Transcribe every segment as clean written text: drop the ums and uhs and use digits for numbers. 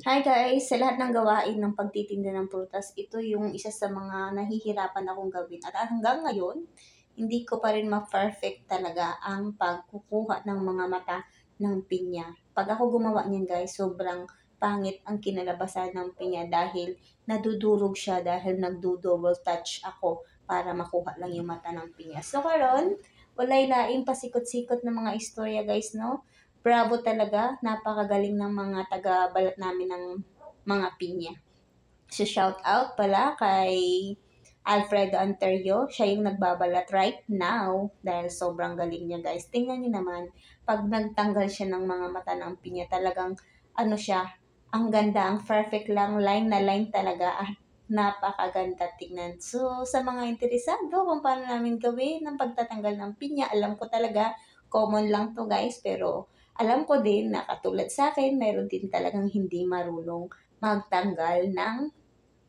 Hi guys! Sa lahat ng gawain ng pagtitinda ng prutas, ito yung isa sa mga nahihirapan akong gawin. At hanggang ngayon, hindi ko pa rin ma-perfect talaga ang pagkukuha ng mga mata ng pinya. Pag ako gumawa niyan guys, sobrang pangit ang kinalabasan ng pinya dahil nadudurog siya dahil nagdo-double touch ako para makuha lang yung mata ng pinya. So karon, walay laing pasikot-sikot ng mga istorya guys, no? Bravo talaga, napakagaling ng mga taga-balat namin ng mga pinya. So shout out pala kay Alfredo Anterio, siya yung nagbabalat right now dahil sobrang galing niya guys. Tingnan niyo naman, pag nagtanggal siya ng mga mata ng pinya, talagang ano siya, ang ganda, ang perfect lang, line na line talaga at napakaganda tingnan. So sa mga interesado kung paano namin gawin ang pagtatanggal ng pinya, alam ko talaga, common lang to guys, pero alam ko din na katulad sa akin, meron din talagang hindi marunong magtanggal ng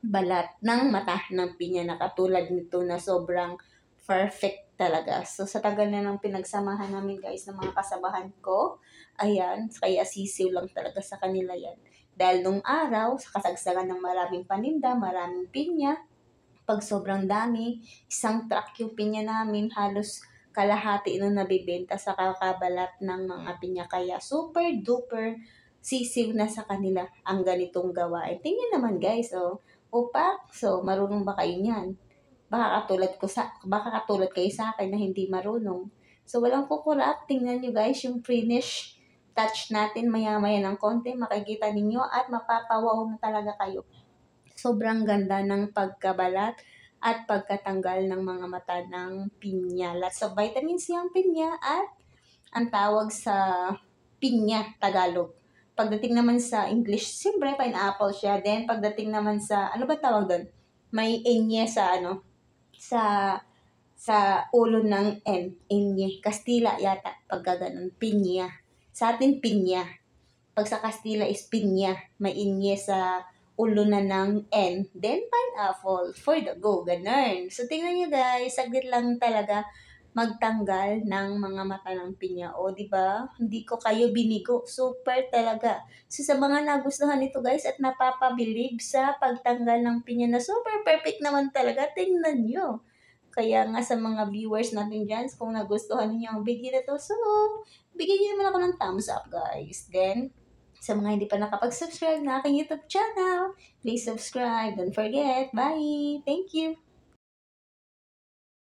balat ng mata ng pinya na katulad nito na sobrang perfect talaga. So, sa tagal na ng pinagsamahan namin guys ng mga kasabahan ko, ayan, kaya sisiw lang talaga sa kanila yan. Dahil nung araw, sa kasagsagan ng maraming paninda, maraming pinya, pag sobrang dami, isang truck yung pinya namin, halos kalahati nung nabibenta sa kakabalat ng mga pinya. Kaya super duper sisiw na sa kanila ang ganitong gawain. Tingnan naman guys, oh. Opa, so marunong ba kayo niyan? Baka katulad kayo sa akin na hindi marunong. So walang kukurap, tingnan nyo guys yung finish touch natin maya-maya ng konti, makikita ninyo at mapapawaw na talaga kayo. Sobrang ganda ng pagkabalat at pagkatanggal ng mga mata ng pinya. Lots of vitamins yung pinya at ang tawag sa pinya, Tagalog. Pagdating naman sa English, siyempre pineapple siya. Then pagdating naman sa, ano ba tawag doon? May enye sa sa sa ulo ng N, enye. Kastila yata, pagka ganun, pinya. Sa atin, pinya. Pag sa Kastila is pinya, may inye sa ulo na ng N, then pineapple for the go, ganun. So, tingnan nyo guys, saglit lang talaga magtanggal ng mga mata ng pinya. O, di ba? Hindi ko kayo binigo. Super talaga. So, sa mga nagustuhan nito guys at napapabilib sa pagtanggal ng pinya na super perfect naman talaga, tingnan nyo. Kaya nga sa mga viewers natin dyan, kung nagustuhan niyo ang video na to, so, bigyan niyo naman ako ng thumbs up, guys. Then, sa mga hindi pa nakapag-subscribe na aking YouTube channel, please subscribe. Don't forget. Bye! Thank you!